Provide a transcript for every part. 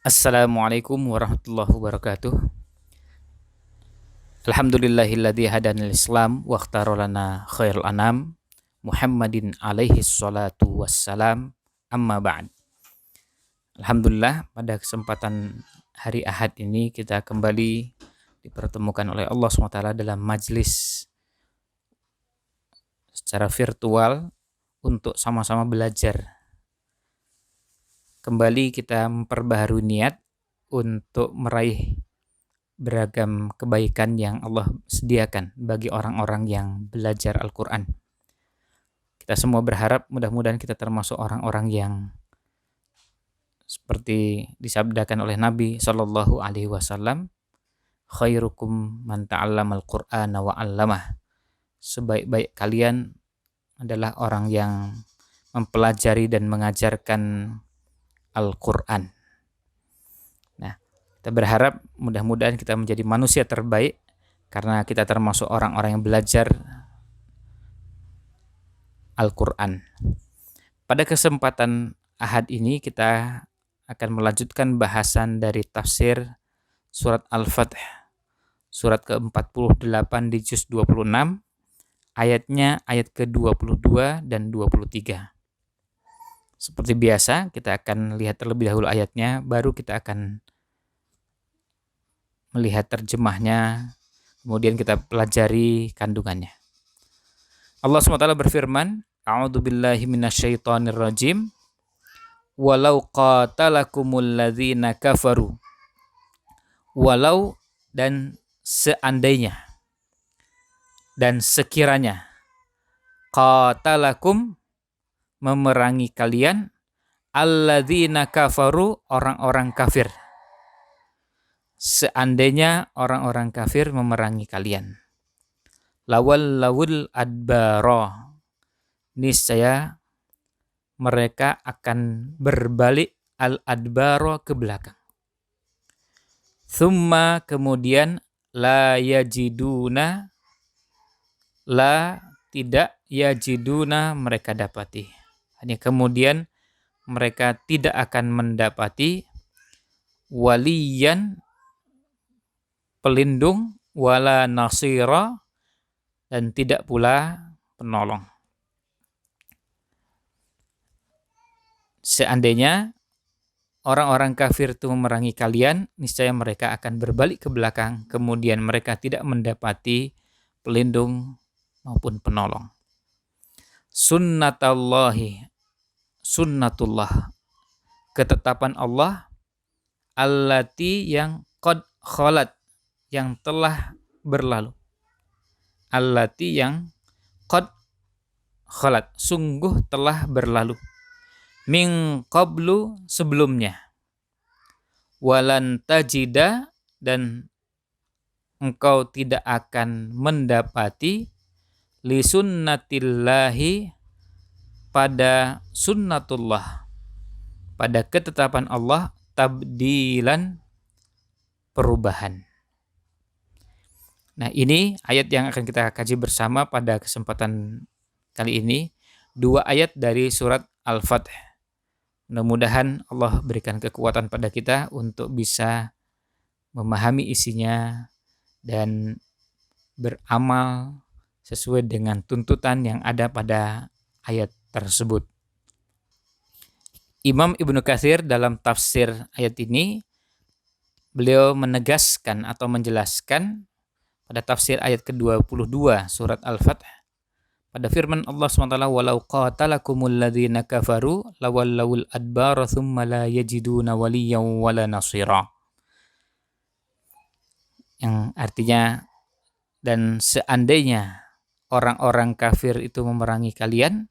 Assalamualaikum warahmatullahi wabarakatuh. Alhamdulillahilladzi hadanal Islam wa ikhtara lana khairul anam Muhammadin alaihi salatu wassalam, amma ba'd. Alhamdulillah, pada kesempatan hari Ahad ini kita kembali dipertemukan oleh Allah SWT dalam majlis secara virtual untuk sama-sama belajar. Kembali kita memperbaharui niat untuk meraih beragam kebaikan yang Allah sediakan bagi orang-orang yang belajar Al-Quran. Kita semua berharap mudah-mudahan kita termasuk orang-orang yang seperti disabdakan oleh Nabi Shallallahu Alaihi Wasallam, khairukum man ta'allamal Qur'ana wa 'allamah. Sebaik-baik kalian adalah orang yang mempelajari dan mengajarkan Al-Quran. Nah, kita berharap mudah-mudahan kita menjadi manusia terbaik karena kita termasuk orang-orang yang belajar Al-Quran. Pada kesempatan Ahad ini kita akan melanjutkan bahasan dari tafsir surat Al-Fath, surat ke-48 di juz 26, ayatnya ayat ke-22 dan 23. Seperti biasa, kita akan lihat terlebih dahulu ayatnya, baru kita akan melihat terjemahnya, kemudian kita pelajari kandungannya. Allah SWT berfirman, A'udzubillahi minasyaitonirrajim, walau qatalakumul ladzina kafaru. Walau dan seandainya dan sekiranya qatalakum memerangi kalian, alladzina kafaru orang-orang kafir. Seandainya orang-orang kafir memerangi kalian, lawul adbaro, niscaya mereka akan berbalik al-adbaro ke belakang. Thumma kemudian la yajiduna, la tidak, yajiduna mereka dapati. Hanya kemudian mereka tidak akan mendapati waliyan pelindung, wala nasira dan tidak pula penolong. Seandainya orang-orang kafir itu memerangi kalian, niscaya mereka akan berbalik ke belakang, kemudian mereka tidak mendapati pelindung maupun penolong. Sunnatullahi, sunnatullah, ketetapan Allah, allati yang qad khalat, yang telah berlalu. Allati yang qad khalat, sungguh telah berlalu. Min qablu, sebelumnya. Walan tajida, dan engkau tidak akan mendapati li sunnatillahi, pada sunnatullah, pada ketetapan Allah, tabdilan, perubahan. Nah, ini ayat yang akan kita kaji bersama pada kesempatan kali ini, dua ayat dari surat Al-Fath. Mudah-mudahan Allah berikan kekuatan pada kita untuk bisa memahami isinya dan beramal sesuai dengan tuntutan yang ada pada ayat tersebut. Imam Ibnu Katsir dalam tafsir ayat ini, beliau menegaskan atau menjelaskan pada tafsir ayat ke-22 surat Al-Fath, pada firman Allah SWT, walau qatalakumul ladzina kafaru lawallawul adbara thumma la yajiduna waliyan wala nasira. Yang artinya, dan seandainya orang-orang kafir itu memerangi kalian,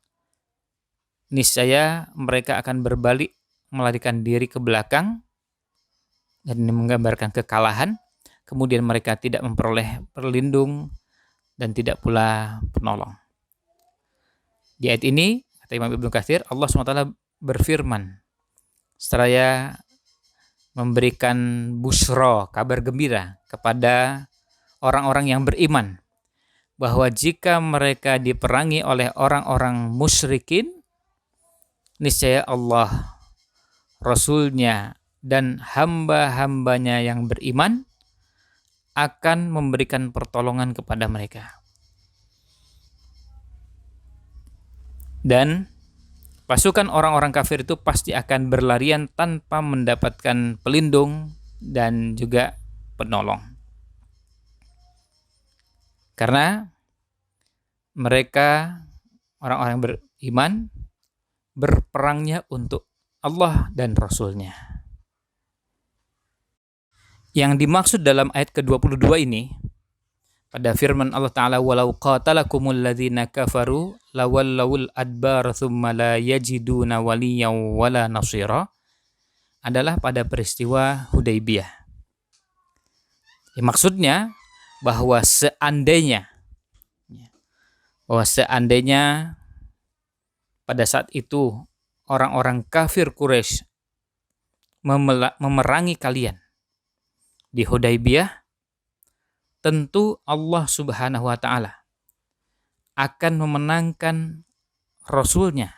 niscaya mereka akan berbalik, melarikan diri ke belakang, dan ini menggambarkan kekalahan. Kemudian mereka tidak memperoleh perlindung dan tidak pula penolong. Di ayat ini, kata Imam Ibnu Katsir, Allah SWT berfirman, seraya memberikan busra, kabar gembira kepada orang-orang yang beriman, bahwa jika mereka diperangi oleh orang-orang musyrikin, niscaya Allah, Rasul-Nya, dan hamba-hambanya yang beriman akan memberikan pertolongan kepada mereka. Dan pasukan orang-orang kafir itu pasti akan berlarian tanpa mendapatkan pelindung dan juga penolong. Karena mereka, orang-orang beriman, berperangnya untuk Allah dan Rasul-Nya. Yang dimaksud dalam ayat ke-22 ini, pada firman Allah Ta'ala, walau qatalakumul ladzina kafaru lawallawul adbar thumma la yajiduna waliyan wala nasira, adalah pada peristiwa Hudaybiyah. Maksudnya bahwa seandainya pada saat itu orang-orang kafir Quraisy memerangi kalian di Hudaybiyah, tentu Allah Subhanahu wa Ta'ala akan memenangkan Rasul-Nya,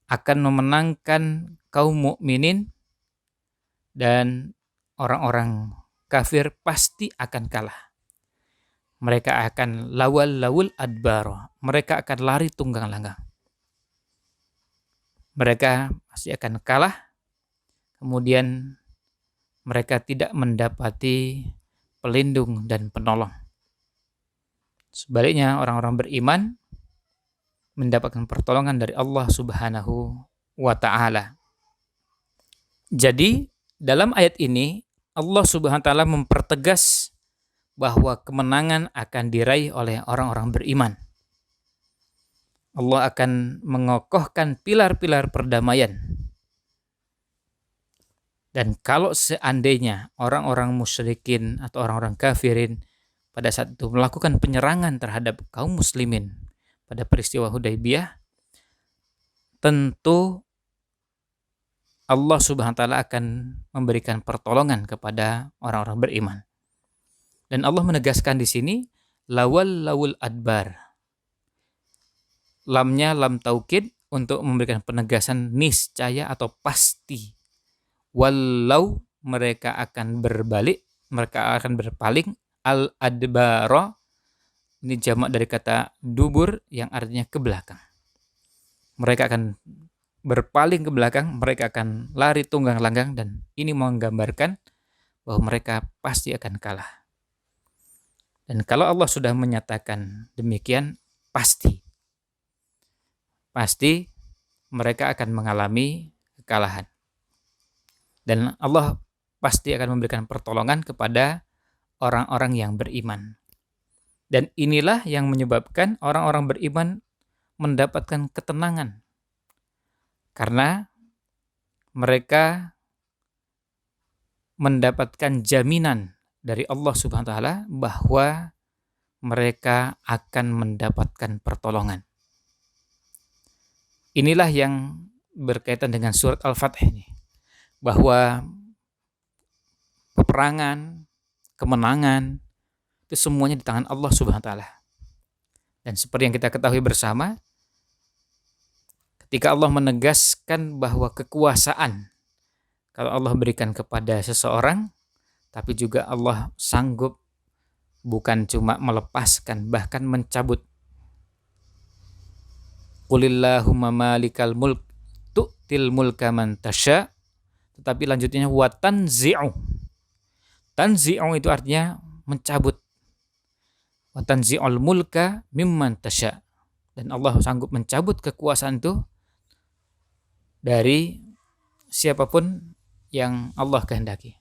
akan memenangkan kaum mukminin, dan orang-orang kafir pasti akan kalah. Mereka akan lawul adbaro, mereka akan lari tunggang langgang. Mereka pasti akan kalah, kemudian mereka tidak mendapati pelindung dan penolong. Sebaliknya, orang-orang beriman mendapatkan pertolongan dari Allah Subhanahu wa Ta'ala. Jadi, dalam ayat ini Allah Subhanahu wa Ta'ala mempertegas bahwa kemenangan akan diraih oleh orang-orang beriman. Allah akan mengokohkan pilar-pilar perdamaian. Dan kalau seandainya orang-orang musyrikin atau orang-orang kafirin pada saat itu melakukan penyerangan terhadap kaum muslimin pada peristiwa Hudaybiyah, tentu Allah Subhanahu wa Ta'ala akan memberikan pertolongan kepada orang-orang beriman. Dan Allah menegaskan di sini lawul adbar. Lamnya lam taukid untuk memberikan penegasan niscaya atau pasti. Walau mereka akan berbalik, mereka akan berpaling. Al-adbara ini jamak dari kata dubur yang artinya ke belakang. Mereka akan berpaling ke belakang, mereka akan lari tunggang langgang, dan ini menggambarkan bahwa mereka pasti akan kalah. Dan kalau Allah sudah menyatakan demikian, pasti mereka akan mengalami kekalahan. Dan Allah pasti akan memberikan pertolongan kepada orang-orang yang beriman. Dan inilah yang menyebabkan orang-orang beriman mendapatkan ketenangan. Karena mereka mendapatkan jaminan dari Allah Subhanahu wa Ta'ala bahwa mereka akan mendapatkan pertolongan. Inilah yang berkaitan dengan surat Al-Fath ini, bahwa peperangan, kemenangan itu semuanya di tangan Allah Subhanahu wa Ta'ala. Dan seperti yang kita ketahui bersama, ketika Allah menegaskan bahwa kekuasaan kalau Allah berikan kepada seseorang, tapi juga Allah sanggup bukan cuma melepaskan, bahkan mencabut. Qulillahumma malikal mulk tu'til mulka man tasya. Tetapi lanjutnya wa tanzi'u. Tanzi'u itu artinya mencabut. Wa tanzi'ul mulka mimman tasya. Dan Allah sanggup mencabut kekuasaan itu dari siapapun yang Allah kehendaki.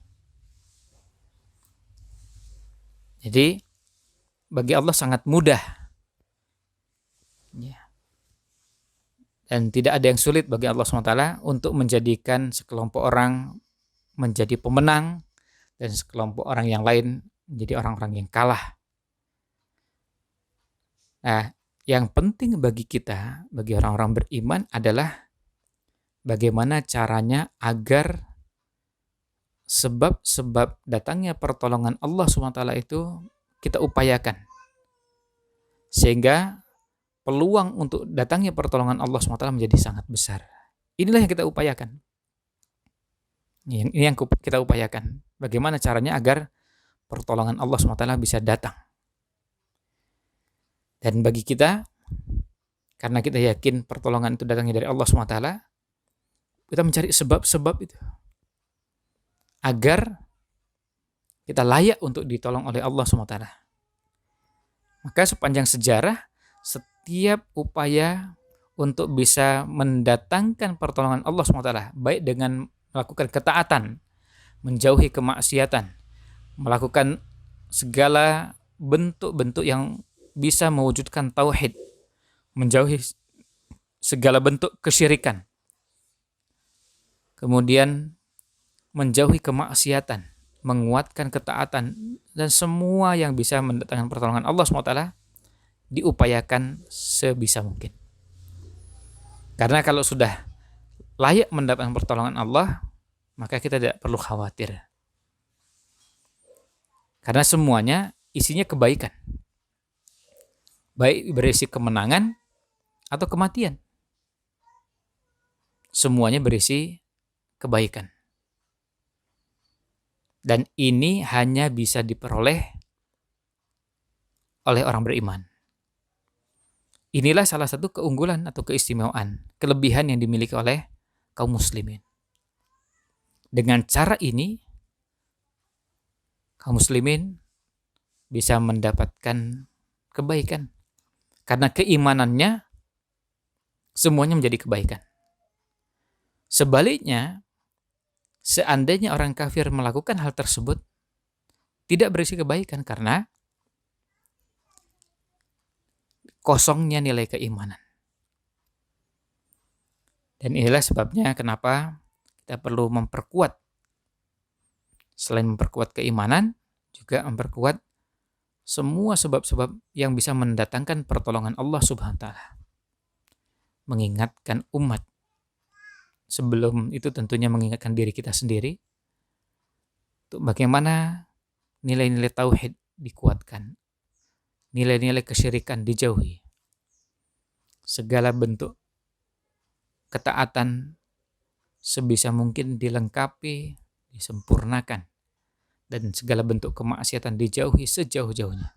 Jadi bagi Allah sangat mudah, ya. Dan tidak ada yang sulit bagi Allah SWT untuk menjadikan sekelompok orang menjadi pemenang dan sekelompok orang yang lain menjadi orang-orang yang kalah. Nah, yang penting bagi kita, bagi orang-orang beriman adalah bagaimana caranya agar sebab-sebab datangnya pertolongan Allah SWT itu kita upayakan. Sehingga peluang untuk datangnya pertolongan Allah SWT menjadi sangat besar. Inilah yang kita upayakan. Ini yang kita upayakan. Bagaimana caranya agar pertolongan Allah SWT bisa datang. Dan bagi kita, karena kita yakin pertolongan itu datangnya dari Allah SWT, kita mencari sebab-sebab itu. Agar kita layak untuk ditolong oleh Allah SWT. Maka sepanjang sejarah, setiap upaya untuk bisa mendatangkan pertolongan Allah SWT, baik dengan melakukan ketaatan, menjauhi kemaksiatan, melakukan segala bentuk-bentuk yang bisa mewujudkan tauhid, menjauhi segala bentuk kesyirikan, kemudian menjauhi kemaksiatan, menguatkan ketaatan, dan semua yang bisa mendatangkan pertolongan Allah SWT diupayakan sebisa mungkin. Karena kalau sudah layak mendapatkan pertolongan Allah, maka kita tidak perlu khawatir. Karena semuanya isinya kebaikan. Baik berisi kemenangan atau kematian. Semuanya berisi kebaikan. Dan ini hanya bisa diperoleh oleh orang beriman. Inilah salah satu keunggulan atau keistimewaan, kelebihan yang dimiliki oleh kaum muslimin. Dengan cara ini, kaum muslimin bisa mendapatkan kebaikan. Karena keimanannya semuanya menjadi kebaikan. Sebaliknya, seandainya orang kafir melakukan hal tersebut, tidak berisi kebaikan karena kosongnya nilai keimanan. Dan inilah sebabnya kenapa kita perlu memperkuat. Selain memperkuat keimanan, juga memperkuat semua sebab-sebab yang bisa mendatangkan pertolongan Allah Subhanahu wa taala. Mengingatkan umat. Sebelum itu tentunya mengingatkan diri kita sendiri untuk bagaimana nilai-nilai tauhid dikuatkan. Nilai-nilai kesyirikan dijauhi. Segala bentuk ketaatan sebisa mungkin dilengkapi, disempurnakan, dan segala bentuk kemaksiatan dijauhi sejauh-jauhnya.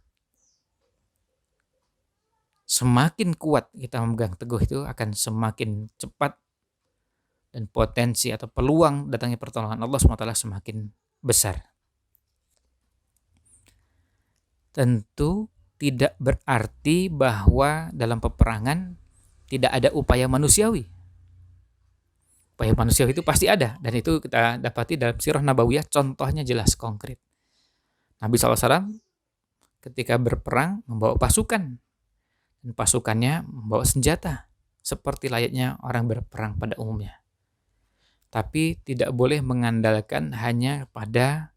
Semakin kuat kita memegang teguh itu, akan semakin cepat dan potensi atau peluang datangnya pertolongan Allah SWT semakin besar. Tentu tidak berarti bahwa dalam peperangan tidak ada upaya manusiawi. Upaya manusiawi itu pasti ada, dan itu kita dapati dalam sirah nabawiyah, contohnya jelas konkret. Nabi SAW ketika berperang membawa pasukan, dan pasukannya membawa senjata, seperti layaknya orang berperang pada umumnya. Tapi tidak boleh mengandalkan hanya pada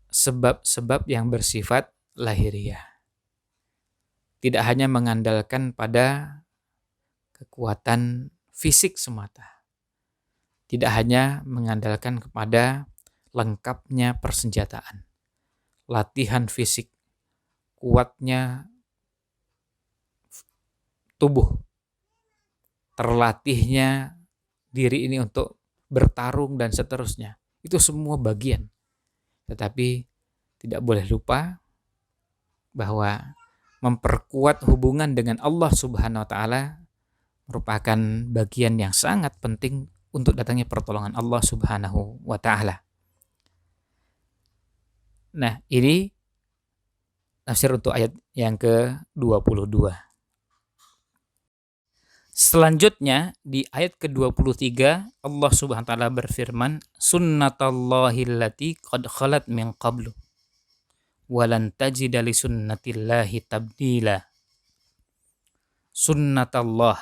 sebab-sebab yang bersifat lahiriah. Tidak hanya mengandalkan pada kekuatan fisik semata. Tidak hanya mengandalkan kepada lengkapnya persenjataan, latihan fisik, kuatnya tubuh, terlatihnya diri ini untuk bertarung dan seterusnya. Itu semua bagian. Tetapi tidak boleh lupa bahwa memperkuat hubungan dengan Allah Subhanahu wa taala merupakan bagian yang sangat penting untuk datangnya pertolongan Allah Subhanahu wa taala. Nah, ini tafsir untuk ayat yang ke-22. Selanjutnya di ayat ke-23 Allah Subhanahu wa taala berfirman, "Sunnatullahi allati qad khalat min qablu walan tajida li sunnatillahi tabdila." Sunnatullah,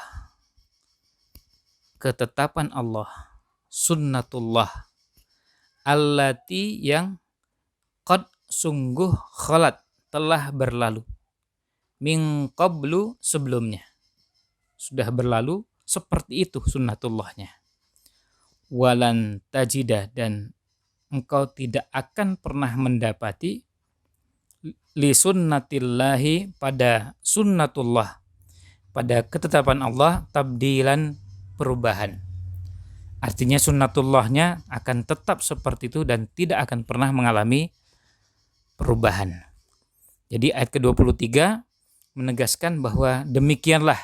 ketetapan Allah, sunnatullah, allati yang qad sungguh khalat telah berlalu, min qablu sebelumnya, sudah berlalu seperti itu sunnatullahnya. Walan tajida, dan engkau tidak akan pernah mendapati li sunnatillahi pada sunnatullah, pada ketetapan Allah, tabdilan perubahan. Artinya sunnatullahnya akan tetap seperti itu dan tidak akan pernah mengalami perubahan. Jadi ayat ke-23 menegaskan bahwa demikianlah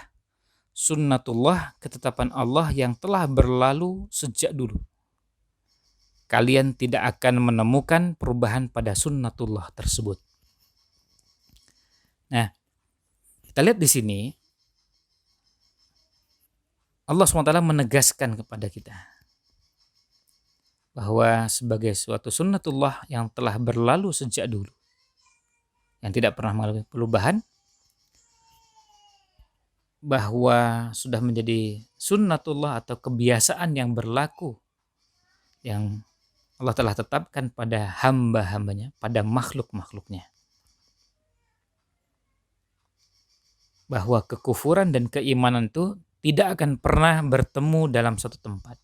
sunnatullah, ketetapan Allah yang telah berlalu sejak dulu. Kalian tidak akan menemukan perubahan pada sunnatullah tersebut. Nah, kita lihat di sini Allah SWT menegaskan kepada kita bahwa sebagai suatu sunnatullah yang telah berlalu sejak dulu, yang tidak pernah mengalami perubahan, bahwa sudah menjadi sunnatullah atau kebiasaan yang berlaku, yang Allah telah tetapkan pada hamba-hambanya, pada makhluk-makhluknya. Bahwa kekufuran dan keimanan itu tidak akan pernah bertemu dalam satu tempat.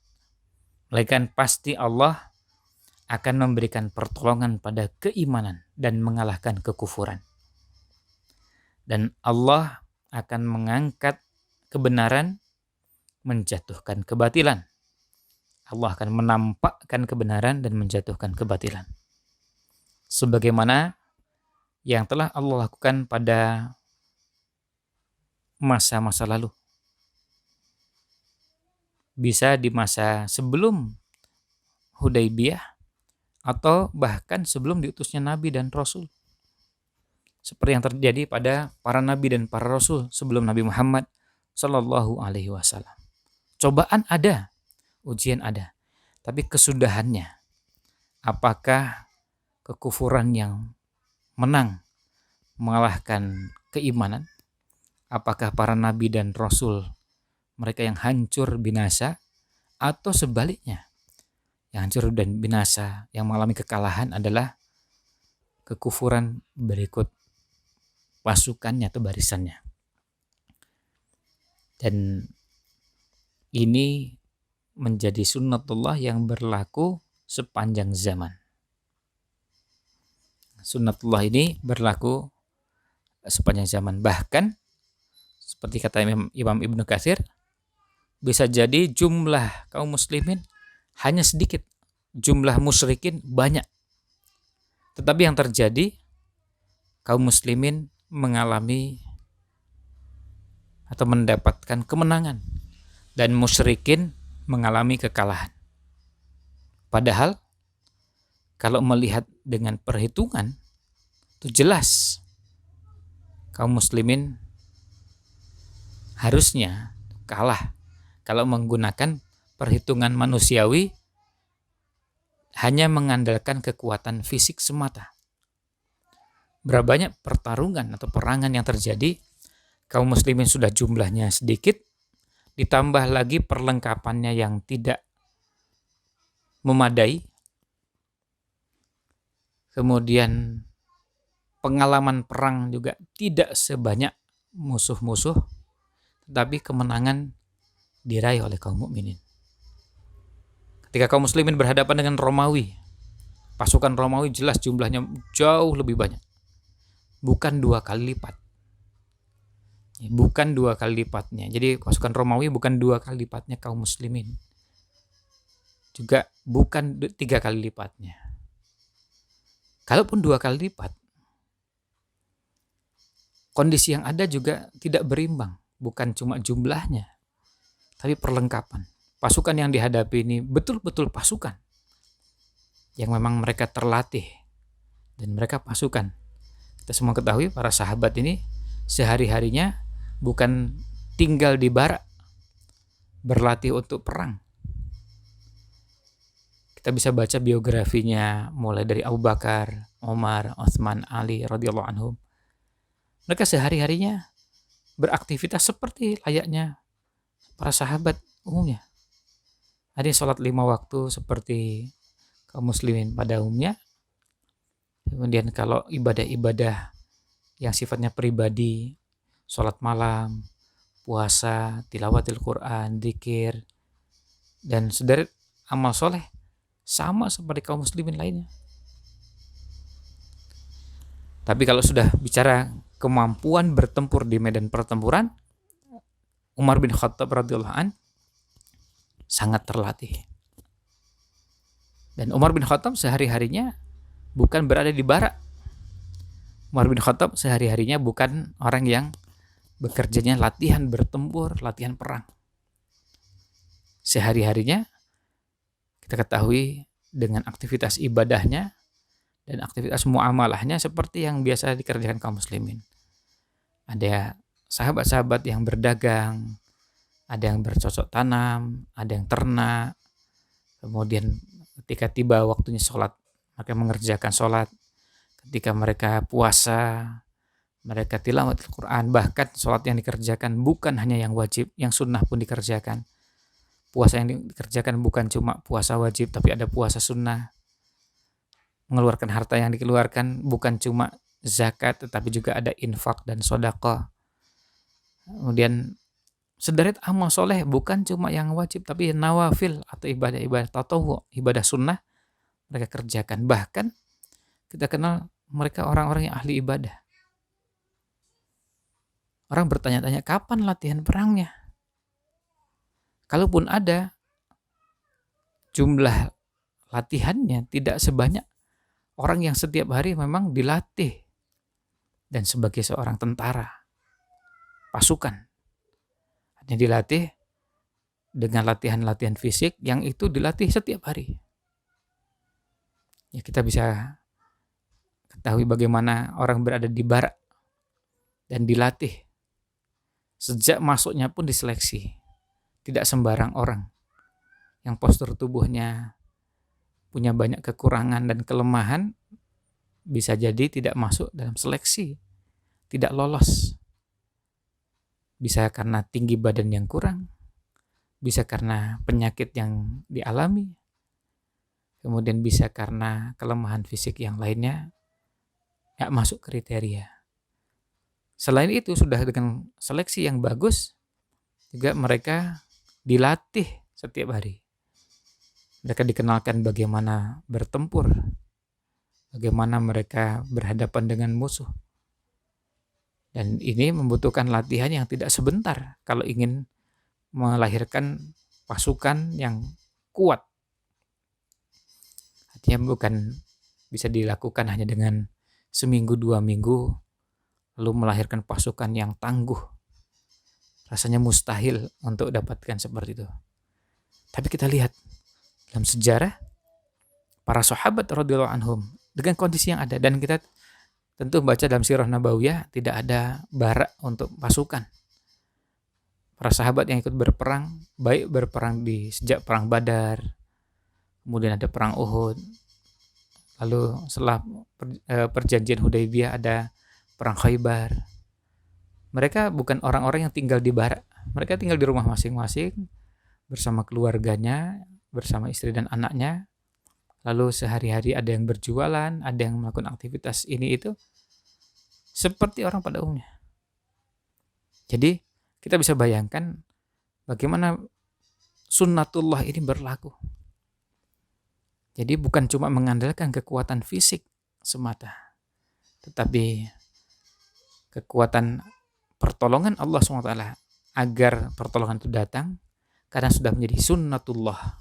Melainkan pasti Allah akan memberikan pertolongan pada keimanan dan mengalahkan kekufuran. Dan Allah akan mengangkat kebenaran, menjatuhkan kebatilan. Allah akan menampakkan kebenaran dan menjatuhkan kebatilan. Sebagaimana yang telah Allah lakukan pada masa-masa lalu. Bisa di masa sebelum Hudaybiyah atau bahkan sebelum diutusnya Nabi dan Rasul. Seperti yang terjadi pada para Nabi dan para Rasul sebelum Nabi Muhammad Sallallahu Alaihi Wasallam. Cobaan ada, ujian ada, tapi kesudahannya, apakah kekufuran yang menang mengalahkan keimanan? Apakah para nabi dan rasul mereka yang hancur binasa, atau sebaliknya, yang hancur dan binasa, yang mengalami kekalahan adalah kekufuran berikut pasukannya atau barisannya? Dan ini menjadi sunnatullah yang berlaku sepanjang zaman. Sunnatullah ini berlaku sepanjang zaman. Bahkan seperti kata Imam Ibnu Katsir, bisa jadi jumlah kaum muslimin hanya sedikit, jumlah musyrikin banyak. Tetapi yang terjadi, kaum muslimin mengalami atau mendapatkan kemenangan dan musyrikin mengalami kekalahan. Padahal kalau melihat dengan perhitungan, itu jelas kaum muslimin harusnya kalah kalau menggunakan perhitungan manusiawi, hanya mengandalkan kekuatan fisik semata. Berapa banyak pertarungan atau perangan yang terjadi, kaum muslimin sudah jumlahnya sedikit, ditambah lagi perlengkapannya yang tidak memadai, kemudian pengalaman perang juga tidak sebanyak musuh-musuh, tetapi kemenangan diraih oleh kaum mukminin. Ketika kaum muslimin berhadapan dengan Romawi, pasukan Romawi jelas jumlahnya jauh lebih banyak, bukan 2 kali lipat. Bukan 2 kali lipatnya. Jadi pasukan Romawi bukan 2 kali lipatnya kaum muslimin. Juga bukan 3 kali lipatnya. Kalaupun 2 kali lipat, kondisi yang ada juga tidak berimbang. Bukan cuma jumlahnya, tapi perlengkapan. Pasukan yang dihadapi ini betul-betul pasukan yang memang mereka terlatih dan mereka pasukan. Kita semua ketahui para sahabat ini sehari-harinya bukan tinggal di barak berlatih untuk perang. Kita bisa baca biografinya mulai dari Abu Bakar, Umar, Utsman, Ali radhiyallahu anhum. Mereka sehari-harinya beraktivitas seperti layaknya para sahabat umumnya. Ada yang sholat 5 waktu seperti kaum muslimin pada umumnya. Kemudian kalau ibadah-ibadah yang sifatnya pribadi, sholat malam, puasa, tilawatil Quran, dzikir, dan sederet amal soleh, sama seperti kaum muslimin lainnya. Tapi kalau sudah bicara kemampuan bertempur di medan pertempuran, Umar bin Khattab radhiyallahu an sangat terlatih. Dan Umar bin Khattab sehari-harinya bukan berada di barak. Umar bin Khattab sehari-harinya bukan orang yang bekerjanya latihan bertempur, latihan perang. Sehari-harinya kita ketahui dengan aktivitas ibadahnya dan aktivitas muamalahnya seperti yang biasa dikerjakan kaum muslimin. Ada sahabat-sahabat yang berdagang, ada yang bercocok tanam, ada yang ternak. Kemudian ketika tiba waktunya sholat, mereka mengerjakan sholat. Ketika mereka puasa, mereka tilawat Al-Quran. Bahkan sholat yang dikerjakan bukan hanya yang wajib, yang sunnah pun dikerjakan. Puasa yang dikerjakan bukan cuma puasa wajib, tapi ada puasa sunnah. Mengeluarkan harta yang dikeluarkan bukan cuma zakat, tetapi juga ada infak dan sedekah. Kemudian sederet amal soleh bukan cuma yang wajib, tapi nawafil atau ibadah-ibadah tatawwu, ibadah sunnah mereka kerjakan. Bahkan kita kenal mereka orang-orang yang ahli ibadah. Orang bertanya-tanya, kapan latihan perangnya? Kalaupun ada, jumlah latihannya tidak sebanyak orang yang setiap hari memang dilatih. Dan sebagai seorang tentara, pasukan, hanya dilatih dengan latihan-latihan fisik yang itu dilatih setiap hari. Ya, kita bisa ketahui bagaimana orang berada di barak dan dilatih. Sejak masuknya pun diseleksi. Tidak sembarang orang yang postur tubuhnya punya banyak kekurangan dan kelemahan bisa jadi tidak masuk dalam seleksi, tidak lolos. Bisa karena tinggi badan yang kurang, bisa karena penyakit yang dialami, kemudian bisa karena kelemahan fisik yang lainnya nggak masuk kriteria. Selain itu, sudah dengan seleksi yang bagus, juga mereka dilatih setiap hari. Mereka dikenalkan bagaimana bertempur, bagaimana mereka berhadapan dengan musuh. Dan ini membutuhkan latihan yang tidak sebentar kalau ingin melahirkan pasukan yang kuat. Artinya bukan bisa dilakukan hanya dengan seminggu 2 minggu lalu melahirkan pasukan yang tangguh. Rasanya mustahil untuk dapatkan seperti itu. Tapi kita lihat dalam sejarah para sahabat radhiyallahu anhum dengan kondisi yang ada, dan kita tentu baca dalam sirah nabawiyah tidak ada barak untuk pasukan. Para sahabat yang ikut berperang, baik berperang di sejak perang Badar, kemudian ada perang Uhud, lalu setelah perjanjian Hudaybiyah ada perang Khaybar. Mereka bukan orang-orang yang tinggal di barak. Mereka tinggal di rumah masing-masing bersama keluarganya, bersama istri dan anaknya. Lalu sehari-hari ada yang berjualan, ada yang melakukan aktivitas ini itu seperti orang pada umumnya. Jadi kita bisa bayangkan bagaimana sunnatullah ini berlaku. Jadi bukan cuma mengandalkan kekuatan fisik semata, tetapi kekuatan pertolongan Allah SWT agar pertolongan itu datang karena sudah menjadi sunnatullah.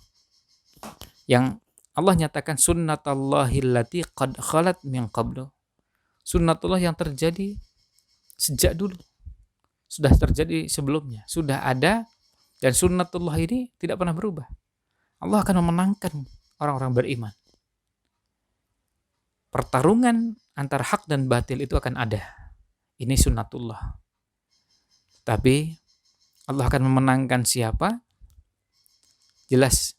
Yang Allah nyatakan sunnatullahi allati qad khalat min qablu. Sunnatullah yang terjadi sejak dulu. Sudah terjadi sebelumnya, sudah ada, dan sunnatullah ini tidak pernah berubah. Allah akan memenangkan orang-orang beriman. Pertarungan antara hak dan batil itu akan ada. Ini sunnatullah. Tapi Allah akan memenangkan siapa? Jelas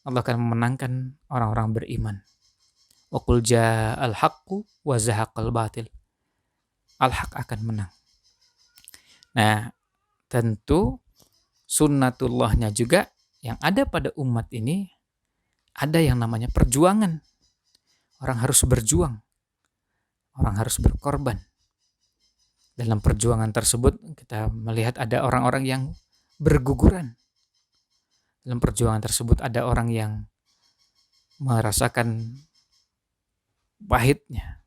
Allah akan memenangkan orang-orang beriman. Wa qul ja'al haqqu wa zahaqal batil. Al-haq akan menang. Nah, tentu sunnatullahnya juga yang ada pada umat ini ada yang namanya perjuangan. Orang harus berjuang. Orang harus berkorban. Dalam perjuangan tersebut kita melihat ada orang-orang yang berguguran. Dalam perjuangan tersebut ada orang yang merasakan pahitnya,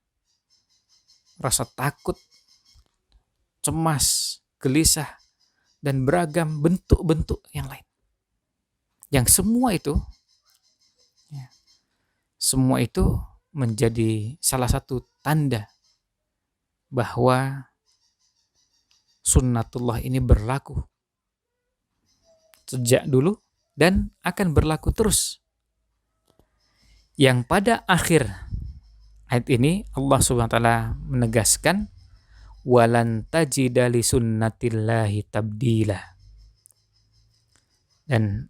rasa takut, cemas, gelisah, dan beragam bentuk-bentuk yang lain. Yang semua itu menjadi salah satu tanda bahwa sunnatullah ini berlaku sejak dulu dan akan berlaku terus. Yang pada akhir ayat ini Allah Subhanahu wa taala menegaskan walan tajida li sunnatillahi tabdila. Dan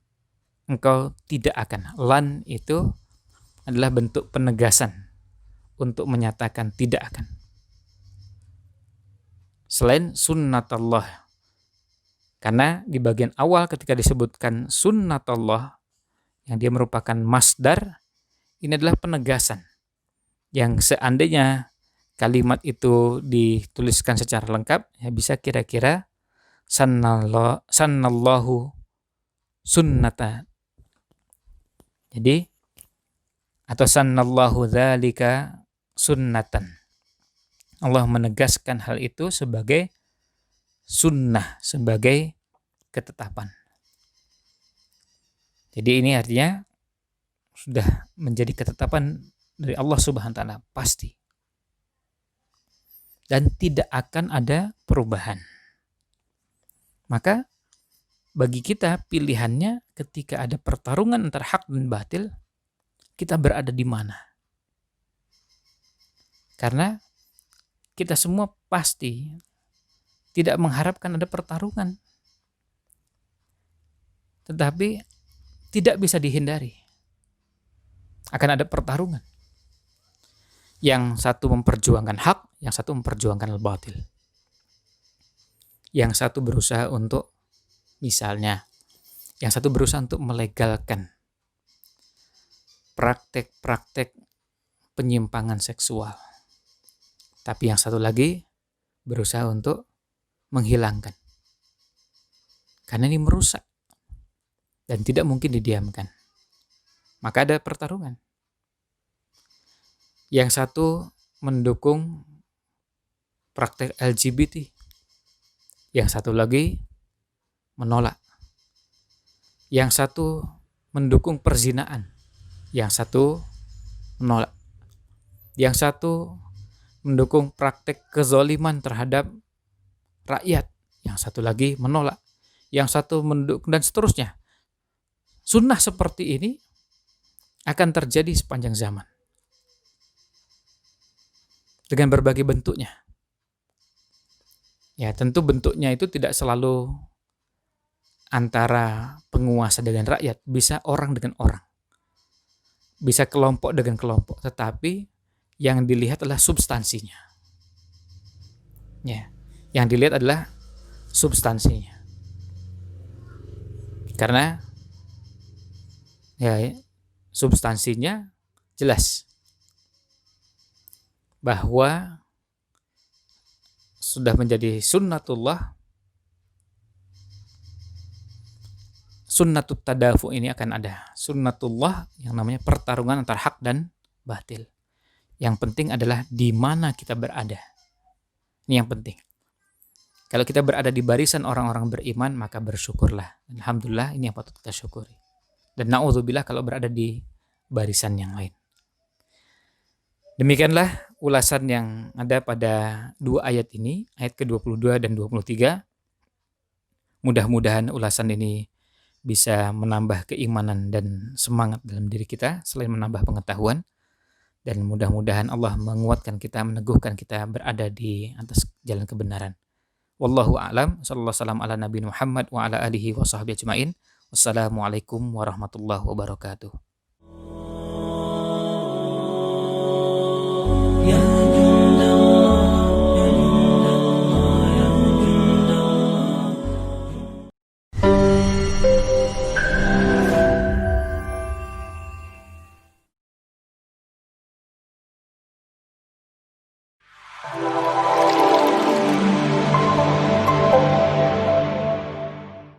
engkau tidak akan. Lan itu adalah bentuk penegasan untuk menyatakan tidak akan. Selain sunnatullah. Karena di bagian awal ketika disebutkan sunnatullah yang dia merupakan masdar, ini adalah penegasan. Yang seandainya kalimat itu dituliskan secara lengkap, ya bisa kira-kira sannallahu sunnata. Jadi atau sannallahu dzalika sunnatan. Allah menegaskan hal itu sebagai sunnah, sebagai ketetapan. Jadi ini artinya sudah menjadi ketetapan dari Allah Subhanahu wa taala pasti. Dan tidak akan ada perubahan. Maka bagi kita pilihannya ketika ada pertarungan antara hak dan batil, kita berada di mana? Karena kita semua pasti tidak mengharapkan ada pertarungan. Tetapi tidak bisa dihindari. Akan ada pertarungan. Yang satu memperjuangkan hak, yang satu memperjuangkan al-batil. Yang satu berusaha untuk, misalnya, yang satu berusaha untuk melegalkan praktek-praktek penyimpangan seksual. Tapi yang satu lagi berusaha untuk menghilangkan. Karena ini merusak dan tidak mungkin didiamkan. Maka ada pertarungan. Yang satu mendukung praktek LGBT. Yang satu lagi menolak. Yang satu mendukung perzinaan. Yang satu menolak. Yang satu mendukung praktek kezaliman terhadap rakyat. Yang satu lagi menolak. Yang satu mendukung dan seterusnya. Sunnah seperti ini akan terjadi sepanjang zaman. Dengan berbagai bentuknya. Ya, tentu bentuknya itu tidak selalu antara penguasa dengan rakyat. Bisa orang dengan orang. Bisa kelompok dengan kelompok. Tetapi yang dilihat adalah substansinya. Ya, yang dilihat adalah substansinya. Karena ya, substansinya jelas bahwa sudah menjadi sunnatullah. Sunnatut tadafu ini akan ada. Sunnatullah yang namanya pertarungan antara hak dan batil. Yang penting adalah di mana kita berada. Ini yang penting. Kalau kita berada di barisan orang-orang beriman, maka bersyukurlah. Alhamdulillah, ini yang patut kita syukuri. Dan na'udzubillah kalau berada di barisan yang lain. Demikianlah ulasan yang ada pada dua ayat ini, ayat ke-22 dan 23. Mudah-mudahan ulasan ini bisa menambah keimanan dan semangat dalam diri kita, selain menambah pengetahuan. Dan mudah-mudahan Allah menguatkan kita, meneguhkan kita berada di atas jalan kebenaran. Wallahu a'lam. Sallallahu salam ala Nabi Muhammad wa ala alihi wa sahbihi ajma'in. Wassalamualaikum warahmatullahi wabarakatuh.